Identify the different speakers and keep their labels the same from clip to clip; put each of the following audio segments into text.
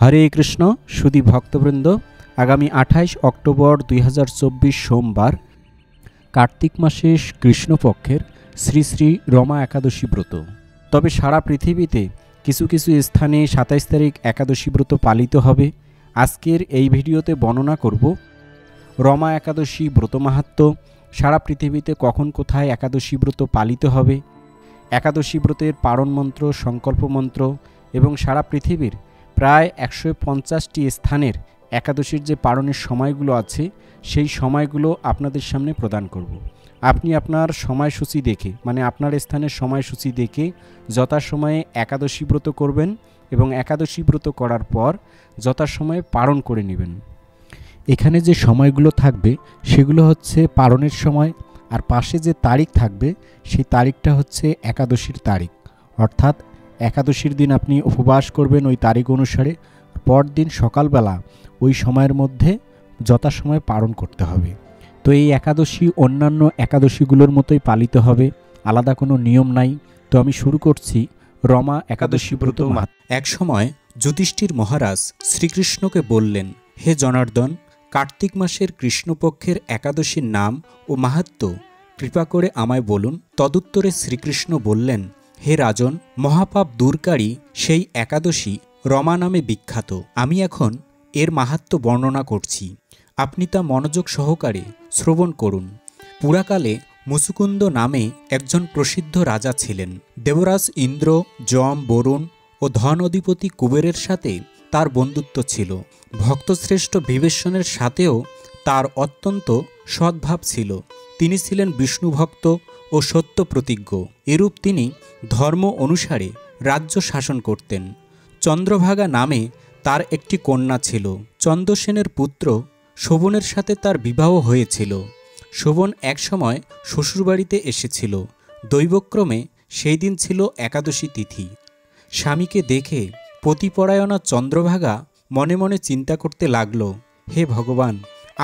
Speaker 1: হরে কৃষ্ণ সুধী ভক্তবৃন্দ, আগামী 28 অক্টোবর 2024 সোমবার কার্তিক মাসের কৃষ্ণপক্ষের শ্রী শ্রী রমা একাদশী ব্রত। তবে সারা পৃথিবীতে কিছু কিছু স্থানে 27 তারিখ একাদশী ব্রত পালিত হবে। আজকের এই ভিডিওতে বর্ণনা করব রমা একাদশী ব্রত মাহাত্ম্য, সারা পৃথিবীতে কখন কোথায় একাদশী ব্রত পালিত হবে, একাদশী ব্রতের পারণ মন্ত্র, সংকল্প মন্ত্র এবং সারা পৃথিবীর প্রায় 150টি স্থানের একাদশীর যে পারণের সময়গুলো আছে সেই সময়গুলো আপনাদের সামনে প্রদান করব। আপনি আপনার সময়সূচি দেখে, আপনার স্থানের সময়সূচি দেখে যথাসময়ে একাদশী ব্রত করবেন এবং একাদশী ব্রত করার পর যথাসময়ে পারণ করে নেবেন। এখানে যে সময়গুলো থাকবে সেগুলো হচ্ছে পারণের সময়, আর পাশে যে তারিখ থাকবে সেই তারিখটা হচ্ছে একাদশীর তারিখ। অর্থাৎ একাদশীর দিন আপনি উপবাস করবেন ওই তারিখ অনুসারে, পরদিন সকালবেলা ওই সময়ের মধ্যে যথাসময়ে পালন করতে হবে। তো এই একাদশী অন্যান্য একাদশীগুলোর মতোই পালিত হবে, আলাদা কোনো নিয়ম নাই। তো আমি শুরু করছি রমা একাদশী ব্রত। এক সময় যুধিষ্ঠির মহারাজ শ্রীকৃষ্ণকে বললেন, হে জনার্দন, কার্তিক মাসের কৃষ্ণপক্ষের একাদশীর নাম ও মাহাত্ম্য কৃপা করে আমায় বলুন। তদুত্তরে শ্রীকৃষ্ণ বললেন, হে রাজন, মহাপাপ দূরকারী সেই একাদশী রমা নামে বিখ্যাত। আমি এখন এর মাহাত্ম্য বর্ণনা করছি, আপনি তা মনোযোগ সহকারে শ্রবণ করুন। পুরাকালে মুচুকুন্দ নামে একজন প্রসিদ্ধ রাজা ছিলেন। দেবরাজ ইন্দ্র, যম, বরুণ ও ধন অধিপতি কুবেরের সাথে তার বন্ধুত্ব ছিল। ভক্তশ্রেষ্ঠ বিবেচনের সাথেও তার অত্যন্ত সদ্ভাব ছিল। তিনি ছিলেন বিষ্ণু ভক্ত ও সত্য প্রতিজ্ঞ। এরূপ তিনি ধর্ম অনুসারে রাজ্য শাসন করতেন। চন্দ্রভাগা নামে তার একটি কন্যা ছিল। চন্দ্রসেনের পুত্র শোভনের সাথে তার বিবাহ হয়েছিল। শোভন একসময় শ্বশুরবাড়িতে এসেছিল। দৈবক্রমে সেই দিন ছিল একাদশী তিথি। স্বামীকে দেখে পতিপরায়ণা চন্দ্রভাগা মনে মনে চিন্তা করতে লাগল, হে ভগবান,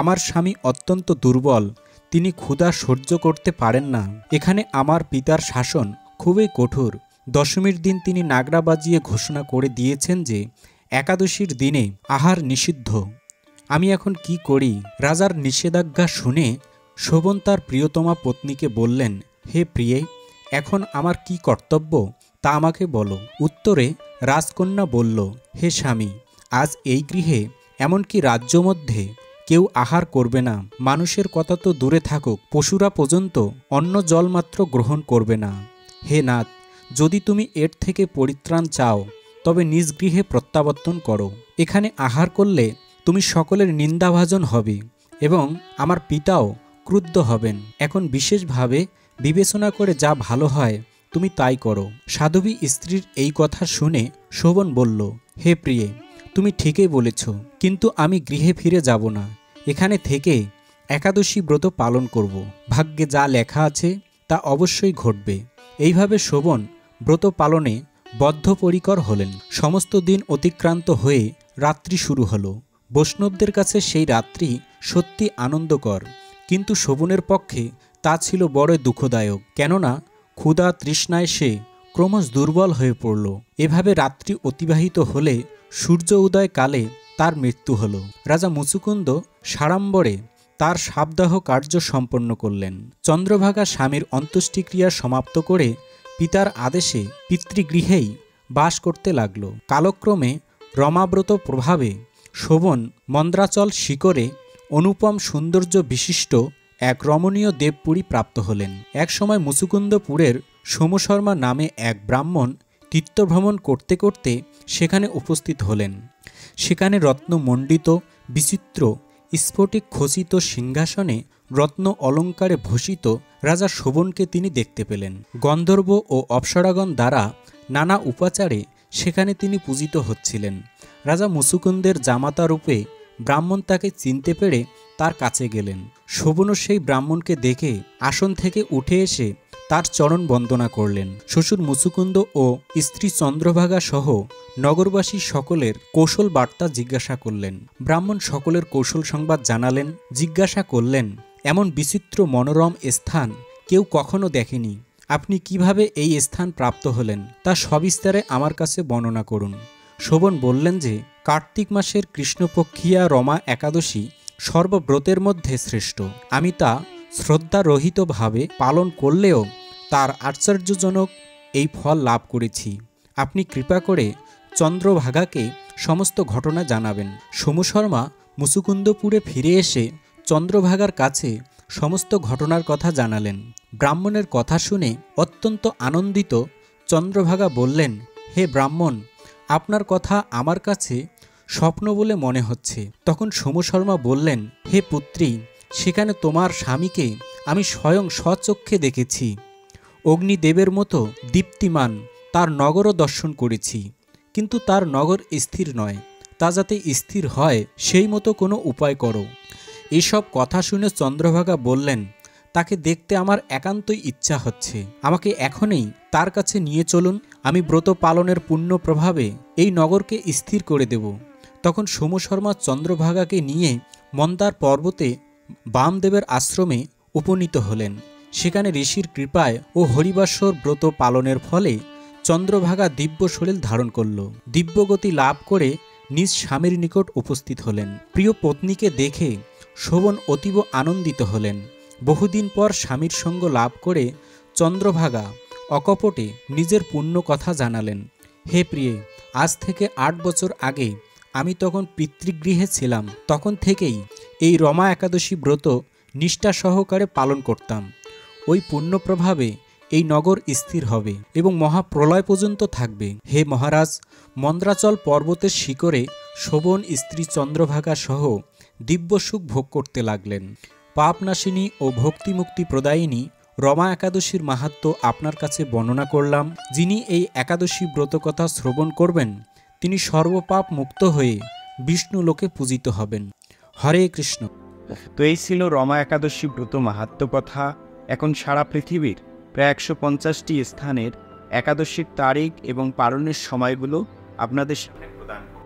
Speaker 1: আমার স্বামী অত্যন্ত দুর্বল, তিনি ক্ষুধা সহ্য করতে পারেন না। এখানে আমার পিতার শাসন খুবই কঠোর। দশমীর দিন তিনি নাগরা বাজিয়ে ঘোষণা করে দিয়েছেন যে একাদশীর দিনে আহার নিষিদ্ধ। আমি এখন কি করি? রাজার নিষেধাজ্ঞা শুনে শোভন তার প্রিয়তমা পত্নীকে বললেন, হে প্রিয়ে, এখন আমার কি কর্তব্য তা আমাকে বলো। উত্তরে রাজকন্যা বলল, হে স্বামী, আজ এই গৃহে এমনকি রাজ্য মধ্যে কেউ আহার করবে না। মানুষের কথা তো দূরে থাকুক, পশুরা পর্যন্ত অন্ন জলমাত্র গ্রহণ করবে না। হে নাথ, যদি তুমি এর থেকে পরিত্রাণ চাও তবে নিজ গৃহে প্রত্যাবর্তন করো। এখানে আহার করলে তুমি সকলের নিন্দাভাজন হবে এবং আমার পিতাও ক্রুদ্ধ হবেন। এখন বিশেষভাবে বিবেচনা করে যা ভালো হয় তুমি তাই করো। সাধবী স্ত্রীর এই কথা শুনে শোভন বলল, হে প্রিয়ে, তুমি ঠিকই বলেছ, কিন্তু আমি গৃহে ফিরে যাব না। এখানে থেকে একাদশী ব্রত পালন করব। ভাগ্যে যা লেখা আছে তা অবশ্যই ঘটবে। এইভাবে শোভন ব্রত পালনে বদ্ধপরিকর হলেন। সমস্ত দিন অতিক্রান্ত হয়ে রাত্রি শুরু হলো। বৈষ্ণবদের কাছে সেই রাত্রি সত্যি আনন্দকর, কিন্তু শোভনের পক্ষে তা ছিল বড় দুঃখদায়ক। কেননা ক্ষুধা তৃষ্ণায় সে ক্রমশ দুর্বল হয়ে পড়ল। এভাবে রাত্রি অতিবাহিত হলে সূর্য উদয় কালে তার মৃত্যু হল। রাজা মুচুকুন্দ সাড়ম্বরে তার সাবদাহ কার্য সম্পন্ন করলেন। চন্দ্রভাগা স্বামীর অন্ত্যেষ্টিক্রিয়া সমাপ্ত করে পিতার আদেশে পিতৃগৃহেই বাস করতে লাগল। কালক্রমে রমাব্রত প্রভাবে শোভন মন্দ্রাচল শিকরে অনুপম সৌন্দর্য বিশিষ্ট এক রমণীয় দেবপুরী প্রাপ্ত হলেন। একসময় মুচুকুন্দপুরের সোমশর্মা নামে এক ব্রাহ্মণ তীর্থভ্রমণ করতে করতে সেখানে উপস্থিত হলেন। সেখানে রত্নমণ্ডিত বিচিত্র স্ফটিক খচিত সিংহাসনে রত্ন অলঙ্কারে ভূষিত রাজা শোভনকে তিনি দেখতে পেলেন। গন্ধর্ব ও অপ্সরাগণ দ্বারা নানা উপাচারে সেখানে তিনি পূজিত হচ্ছিলেন। রাজা মুচুকুন্দের জামাতা রূপে ব্রাহ্মণ তাকে চিনতে পেরে তার কাছে গেলেন। শোভনও সেই ব্রাহ্মণকে দেখে আসন থেকে উঠে এসে তার চরণ বন্দনা করলেন। শ্বশুর মুচুকুন্দ ও স্ত্রী চন্দ্রভাগা সহ নগরবাসী সকলের কৌশল বার্তা জিজ্ঞাসা করলেন। ব্রাহ্মণ সকলের কৌশল সংবাদ জানালেন। জিজ্ঞাসা করলেন, এমন বিচিত্র মনোরম স্থান কেউ কখনো দেখেনি, আপনি কিভাবে এই স্থান প্রাপ্ত হলেন তা সবিস্তারে আমার কাছে বর্ণনা করুন। শোভন বললেন যে কার্তিক মাসের কৃষ্ণপক্ষিয়া রমা একাদশী সর্বব্রতের মধ্যে শ্রেষ্ঠ। আমি তা শ্রদ্ধারহিতভাবে পালন করলেও তার আশ্চর্যজনক এই ফল লাভ করেছি। আপনি কৃপা করে চন্দ্রভাগাকে সমস্ত ঘটনা জানাবেন। সোমু শর্মা মুচুকুন্দপুরে ফিরে এসে চন্দ্রভাগার কাছে সমস্ত ঘটনার কথা জানালেন। ব্রাহ্মণের কথা শুনে অত্যন্ত আনন্দিত চন্দ্রভাগা বললেন, হে ব্রাহ্মণ, আপনার কথা আমার কাছে স্বপ্ন বলে মনে হচ্ছে। তখন সোমু শর্মা বললেন, হে পুত্রী, সেখানে তোমার স্বামীকে আমি স্বয়ং স্বচক্ষে দেখেছি। অগ্নিদেবের মতো দীপ্তিমান তার নগরও দর্শন করেছি, কিন্তু তার নগর স্থির নয়। তা যাতে স্থির হয় সেই মতো কোনো উপায় করো। এসব কথা শুনে চন্দ্রভাগা বললেন, তাকে দেখতে আমার একান্তই ইচ্ছা হচ্ছে। আমাকে এখনই তার কাছে নিয়ে চলুন। আমি ব্রত পালনের পুণ্য প্রভাবে এই নগরকে স্থির করে দেব। তখন সোমু শর্মা চন্দ্রভাগাকে নিয়ে মন্দার পর্বতে বামদেবের আশ্রমে উপনীত হলেন। সেখানে ঋষির কৃপায় ও হরিবাসর ব্রত পালনের ফলে চন্দ্রভাগা দিব্য শরীর ধারণ করল। দিব্যগতি লাভ করে নিজ স্বামীর নিকট উপস্থিত হলেন। প্রিয় পত্নীকে দেখে শোভন অতীব আনন্দিত হলেন। বহুদিন পর স্বামীর সঙ্গ লাভ করে চন্দ্রভাগা অকপটে নিজের পুণ্য কথা জানালেন। হে প্রিয়ে, আজ থেকে 8 বছর আগে আমি তখন পিতৃগৃহে ছিলাম। তখন থেকেই এই রমা একাদশী ব্রত নিষ্ঠা সহকারে পালন করতাম। ওই পুণ্য প্রভাবে এই নগর স্থির হবে এবং মহাপ্রলয় পর্যন্ত থাকবে। হে মহারাজ, মন্দ্রাচল পর্বতের শিখরে শোভন স্ত্রী চন্দ্রভাগা সহ দিব্য সুখ ভোগ করতে লাগলেন। পাপনাশিনী ও ভক্তিমুক্তি প্রদায়িনী রমা একাদশীর মাহাত্ম্য আপনার কাছে বর্ণনা করলাম। যিনি এই একাদশী ব্রতকথা শ্রবণ করবেন তিনি সর্বপাপ মুক্ত হয়ে বিষ্ণু লোকে পূজিত হবেন। হরে কৃষ্ণ।
Speaker 2: তো এই ছিল রমা একাদশী ব্রত মাহাত্ম্য কথা। এখন সারা পৃথিবীর প্রায় 150টি স্থানের একাদশীর তারিখ এবং পালনের সময়গুলো আপনাদের সামনে প্রদান করছি।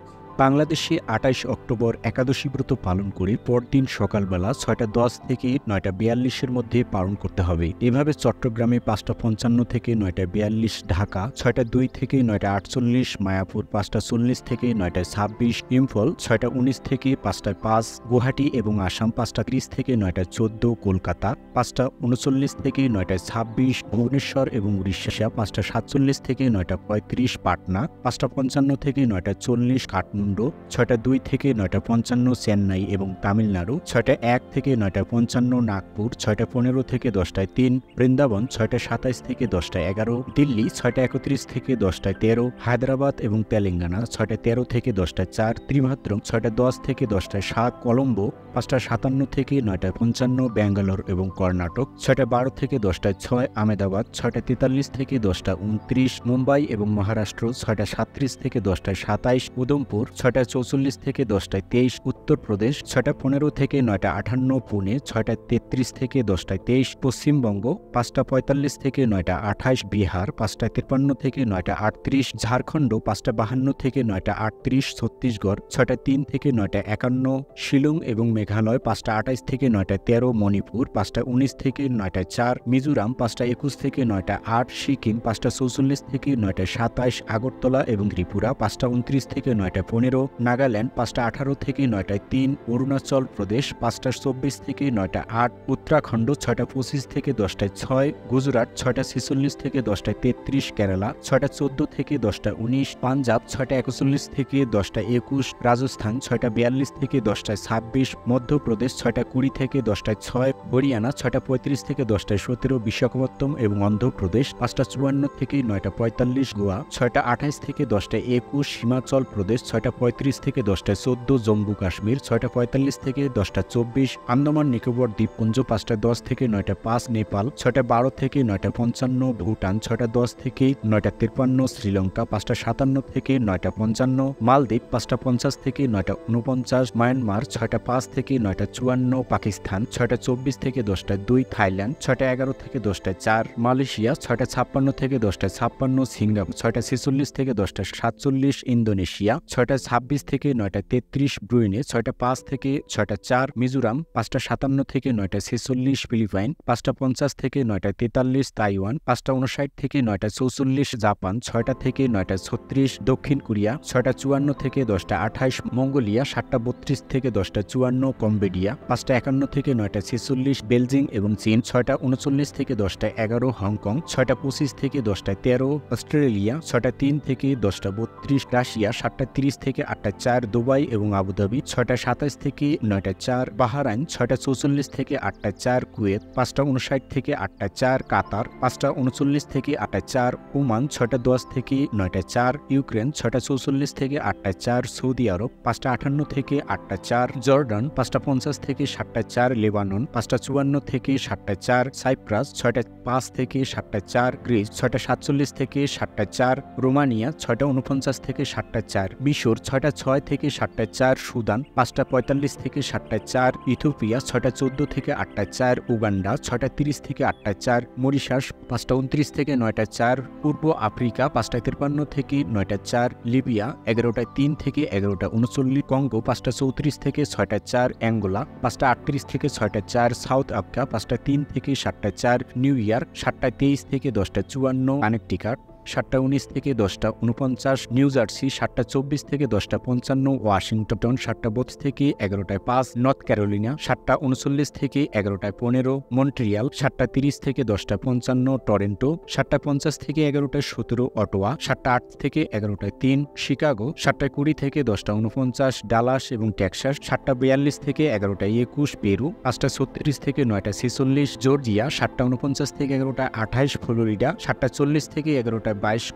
Speaker 3: বাংলাদেশে 28 অক্টোবর একাদশী ব্রত পালন করে পরদিন সকালবেলা 6:10 থেকে 9:42 মধ্যে পালন করতে হবে। এভাবে চট্টগ্রামে 5:55 থেকে 9:42, ঢাকা 6:02 থেকে 9:48, মায়াপুর 5:40 থেকে 9:26, ইম্ফল 6:19 থেকে 5:05, গুয়াহাটি এবং আসাম 5:30 থেকে 9:14, কলকাতা 5:39 থেকে 9:26, ভুবনেশ্বর এবং উড়িষ্যা 5:47 থেকে 9:35, পাটনা 5:55 থেকে 9:40, কাঠমান্ডু 6:02 থেকে 9:55, চেন্নাই এবং তামিলনাড়ু 6:01 থেকে 9:55, নাগপুর 6:15 থেকে 10:03, বৃন্দাবন 6:27 থেকে 10:11, দিল্লি 6:31 থেকে 10:13, হায়দ্রাবাদ এবং তেলেঙ্গানা 6:13 থেকে 10:04, ত্রিভাদ্রম 6:10 থেকে 10:07, কলম্বো 5:57 থেকে 9:55, ব্যাঙ্গালোর এবং কর্ণাটক 6:12 থেকে 10:06, আহমেদাবাদ 6:43 থেকে 10:29, মুম্বাই এবং মহারাষ্ট্র 6:37 থেকে 10:27, উদমপুর 6:44 থেকে 10:23, উত্তরপ্রদেশ 6:15 থেকে 9:58, পুনে 6:33 থেকে 10:23, পশ্চিমবঙ্গ 5:45 থেকে 9:28, বিহার 5:53 থেকে 9:38, ঝাড়খণ্ড 5:52 থেকে 9:38, ছত্তিশগড় 6:03 থেকে 9:51, শিলং এবং মেঘালয় 5:28 থেকে 9:13, মণিপুর 5:19 থেকে 9:04, মিজোরাম 5:21 থেকে 9:08, সিকিম 5:44 থেকে 9:27, আগরতলা এবং ত্রিপুরা 5:29 থেকে 9:15, নাগাল্যান্ড 5:18 থেকে 9:03, অরুণাচল প্রদেশ 5:24 থেকে 9:08, উত্তরাখণ্ড 6:25 থেকে 10:06, গুজরাট 6:46 থেকে 10:33, কেরালা 6:14 থেকে 10:19, পাঞ্জাব 6:41 থেকে 10:21, রাজস্থান 6:42 থেকে 10:26, মধ্যপ্রদেশ 6:20 থেকে 10:06, হরিয়ানা 6:35 থেকে 10:17, বিশাখাপত্তনম এবং অন্ধ্রপ্রদেশ 5:54 থেকে 9:45, গোয়া 6:28 থেকে 10:21, হিমাচল প্রদেশ 6:35 থেকে 10:14, জম্মু কাশ্মীর 6:45 থেকে 10:24, আন্দামান নিকোবর দ্বীপপুঞ্জ 5:10 থেকে 9:05, নেপাল 6:12 থেকে 9:55, ভুটান 6:10 থেকে 9:53, শ্রীলঙ্কা 5:57 থেকে 9:55, মালদ্বীপ 5:50 থেকে 9:49, মায়ানমার 6:05 থেকে 9:54, পাকিস্তান 6:24 থেকে 10:02, থাইল্যান্ড 6:11 থেকে 10:04, মালয়েশিয়া 6:56 থেকে 10:56, সিঙ্গাপুর 6:46 থেকে 10:47, ইন্দোনেশিয়া 6:46 6:26 থেকে 9:33 ব্রুয়েনে, 6:05 থেকে 6:04 মিজোরাম, 5:57 থেকে 9:46 ফিলিপাইন, 5:50 থেকে 9:43 তাইওয়ান, 5:59 থেকে 9:44 জাপান, 6টা থেকে 9:36 দক্ষিণ কোরিয়া, 6:54 থেকে 10:28 মঙ্গোলিয়া, 7:32 থেকে 10:54 কম্বোডিয়া, 5:51 থেকে 9:46 বেলজিং এবং চীন, 6:39 থেকে 10:11 হংকং, 6:25 থেকে 10:13 অস্ট্রেলিয়া, 6:03 থেকে 10:32 রাশিয়া, 7:30 থেকে 8:04 দুবাই এবং আবুধাবি, 6:27 থেকে 9:04 বাহরাইন, 6:44 থেকে 8:04 কুয়েত, 5:59 থেকে 8:04 কাতার, 5:39 থেকে 8:04 ওমান, 6:10 থেকে 9:04 ইউক্রেন, 6:44 থেকে 8:04 সৌদি আরব, 5:58 থেকে 8:04 জর্ডান, 5:50 থেকে 7:04 লেবানন, 5:54 থেকে 7:04 সাইপ্রাস, 6:05 থেকে 7:04 গ্রিস, 6:47 থেকে 7:04 রোমানিয়া, 6:49 থেকে 7:04 মিশর, 6:06 থেকে 7:04 সুদান, 5:45 থেকে 7:04 ইথিওপিয়া, 6:14 থেকে 8:04 উগান্ডা, 6:30 থেকে 8:04 মরিশাস, 5:29 থেকে 9:04 পূর্ব আফ্রিকা, 5:53 থেকে 9:04 লিবিয়া, 11:03 থেকে 11:39 কঙ্গো, 5:34 থেকে 6:04 অ্যাঙ্গোলা, 5:38 থেকে 6:04 সাউথ আফ্রিকা, 5:03 থেকে 7:04 নিউ ইয়র্ক, 7:23 থেকে 10:54 কানেকটিকাট, 7:19 থেকে 10:49 নিউ জার্সি, 7:24 থেকে 10:55 ওয়াশিংটন, 7:32 থেকে 11:05 নর্থ ক্যারোলিনা, 7:39 থেকে 11:15 মন্ট্রিয়াল, 7:30 থেকে 10:55 টরন্টো, 7:50 থেকে 11:17 অটোয়া, 7:08 থেকে 11:03 শিকাগো, 7:20 থেকে 10:49 ডালাস এবং টেক্সাস, 7:42 থেকে 11:21 পেরু, 5:36 থেকে 9:46 জর্জিয়া, 7:49 থেকে 11:28 ফ্লোরিডা, 7:40 থেকে 11:22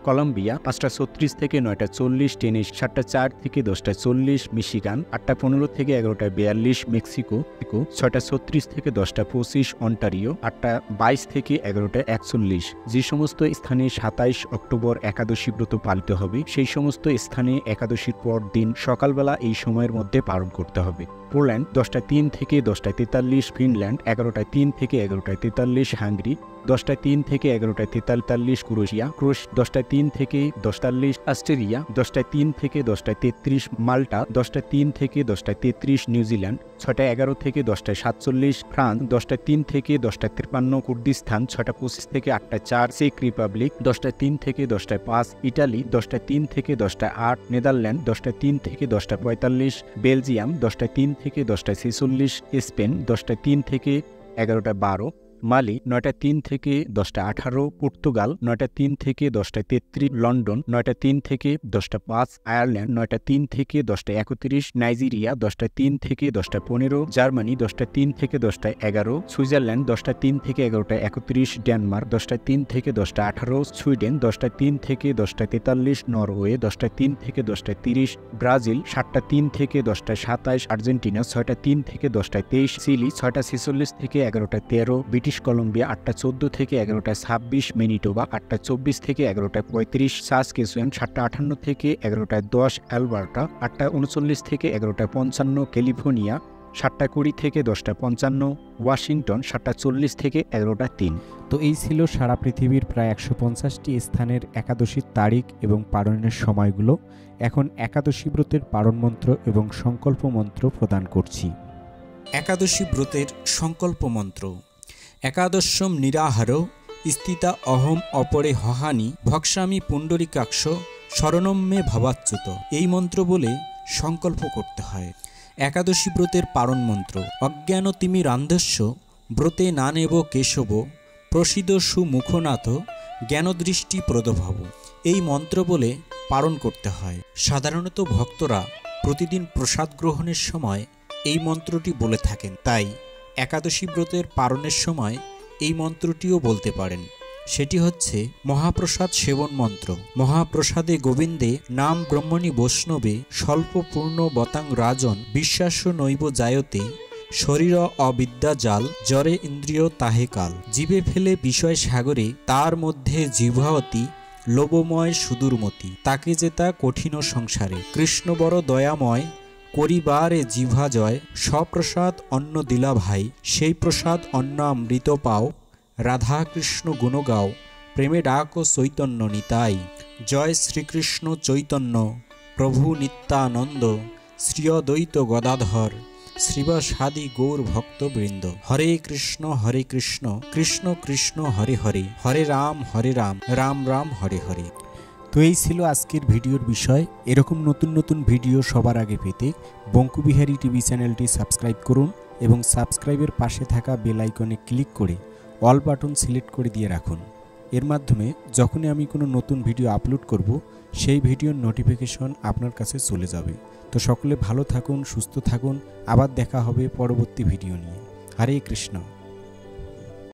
Speaker 3: কলম্বিয়া, 5:36 থেকে 9:40 টেনেসি, 7:04 থেকে 10:40 মিশিগান, 8:15 থেকে 11:42 মেক্সিকো, 6:36 থেকে 10:25 অন্টারিও, 8:22 থেকে 11:41 যে সমস্ত স্থানে 27 অক্টোবর একাদশী ব্রত পালিত হবে সেই সমস্ত স্থানে একাদশীর পর দিন সকালবেলা এই সময়ের মধ্যে পালন করতে হবে। পোল্যান্ড 10:03 থেকে 10:43 ফিনল্যান্ড, 11:03 থেকে 11:43 হাঙ্গেরি, 10:03 থেকে 11:43 ক্রোয়েশিয়া, 10:03 থেকে 10:40 অস্ট্রেলিয়া, 10:03 থেকে 10:33 মাল্টা, 10:03 থেকে 10:33 নিউজিল্যান্ড, 6:11 থেকে 10:47 ফ্রান্স, 10:03 থেকে 10:53 কুর্দিস্তান, 6:25 থেকে 8:04 চেক রিপাবলিক, 10:03 থেকে 10:05 ইটালি, 10:03 থেকে 10:08 নেদারল্যান্ড, 10:03 থেকে 10:45 বেলজিয়াম, 10:03 থেকে 10:46 স্পেন, 10:03 থেকে 11:12 মালি, 9:03 থেকে 10:18 পর্তুগাল, 9:03 থেকে 10:33 লন্ডন, 9:03 থেকে 10:05 আয়ারল্যান্ড, 9:03 থেকে 10:31 নাইজেরিয়া, 10:03 থেকে 10:15 জার্মানি, 10:03 থেকে 10:11 সুইজারল্যান্ড, 10:03 থেকে 11:31 ডেনমার্ক, 10:03 থেকে 10:18 সুইডেন, 10:03 থেকে 10:43 নরওয়ে, 10:03 থেকে 10:30 ব্রাজিল, 7:03 থেকে 10:27 আর্জেন্টিনা, 6:03 থেকে 10:23 চিলি, 6:46 থেকে 11:13 ব্রিটিশ কলম্বিয়া, 8:14 থেকে 11:26 ম্যানিটোবা, 8:24 থেকে 11:35 সাসকেচুয়ান, 7:58 থেকে 11:10 অ্যালবার্টা, 8:39 থেকে 11:55 ক্যালিফোর্নিয়া, 7:20 থেকে 10:55 ওয়াশিংটন, 7:40 থেকে 11:03।
Speaker 1: তো এই ছিল সারা পৃথিবীর প্রায় 150টি স্থানের একাদশীর তারিখ এবং পালনের সময়গুলো। এখন একাদশী ব্রতের পালন মন্ত্র এবং সংকল্প মন্ত্র প্রদান করছি। একাদশী ব্রতের সংকল্প মন্ত্র। একাদশম নিরাহার স্থিতা অহম অপরে হহানি ভক্সামি পুণ্ডরিকাক্ষ শরণম মে ভবাচ্যুত। এই মন্ত্র বলে সংকল্প করতে হয়। একাদশী ব্রতের পালন মন্ত্র। অজ্ঞান তিমিরান্ধস্য ব্রতে না নেব কেশব প্রসিদ সুমুখনাথ জ্ঞানদৃষ্টি প্রদভব। এই মন্ত্র বলে পালন করতে হয়। সাধারণত ভক্তরা প্রতিদিন প্রসাদ গ্রহণের সময় এই মন্ত্রটি বলে থাকেন, তাই একাদশী ব্রতের পালনের সময় এই মন্ত্রটিও বলতে পারেন। সেটি হচ্ছে মহাপ্রসাদ সেবন মন্ত্র। মহাপ্রসাদে গোবিন্দে নাম ব্রহ্মণী বৈষ্ণবে স্বল্প পূর্ণ বতাং রাজন বিশ্বাস্য নৈব জায়তে শরীর অবিদ্যা জাল জরে ইন্দ্রিয় তাহে কাল। জীবে ফেলে বিষয় সাগরে তার মধ্যে জিহ্বাবতী লোভময় সুদূরমতি তাকে জেতা কঠিন সংসারে। কৃষ্ণ বড় দয়াময় করিবারে জিহ্বা জয় সপ্রসাদ অন্ন দিলা ভাই সেই প্রসাদ অন্ন অমৃত পাও রাধা কৃষ্ণ গুণ গাও প্রেমে ডাক ও চৈতন্য নিতাই। জয় শ্রীকৃষ্ণ চৈতন্য প্রভু নিত্যানন্দ শ্রী অদ্বৈত গদাধর শ্রীবাসাদি গৌর ভক্তবৃন্দ। হরে কৃষ্ণ কৃষ্ণ কৃষ্ণ হরে হরে, হরে রাম রাম রাম হরে হরে। তো এই ছিল আজকের ভিডিওর বিষয়। এরকম নতুন নতুন ভিডিও সবার আগে পেতে বঙ্কুবিহারী টিভি চ্যানেলটি সাবস্ক্রাইব করুন এবং সাবস্ক্রাইবের পাশে থাকা বেল আইকনে ক্লিক করে অল বাটন সিলেক্ট করে দিয়ে রাখুন। এর মাধ্যমে যখনই আমি কোনো নতুন ভিডিও আপলোড করব সেই ভিডিওর নোটিফিকেশন আপনার কাছে চলে যাবে। তো সকলে ভালো থাকুন, সুস্থ থাকুন, আবার দেখা হবে পরবর্তী ভিডিও নিয়ে। হরে কৃষ্ণ।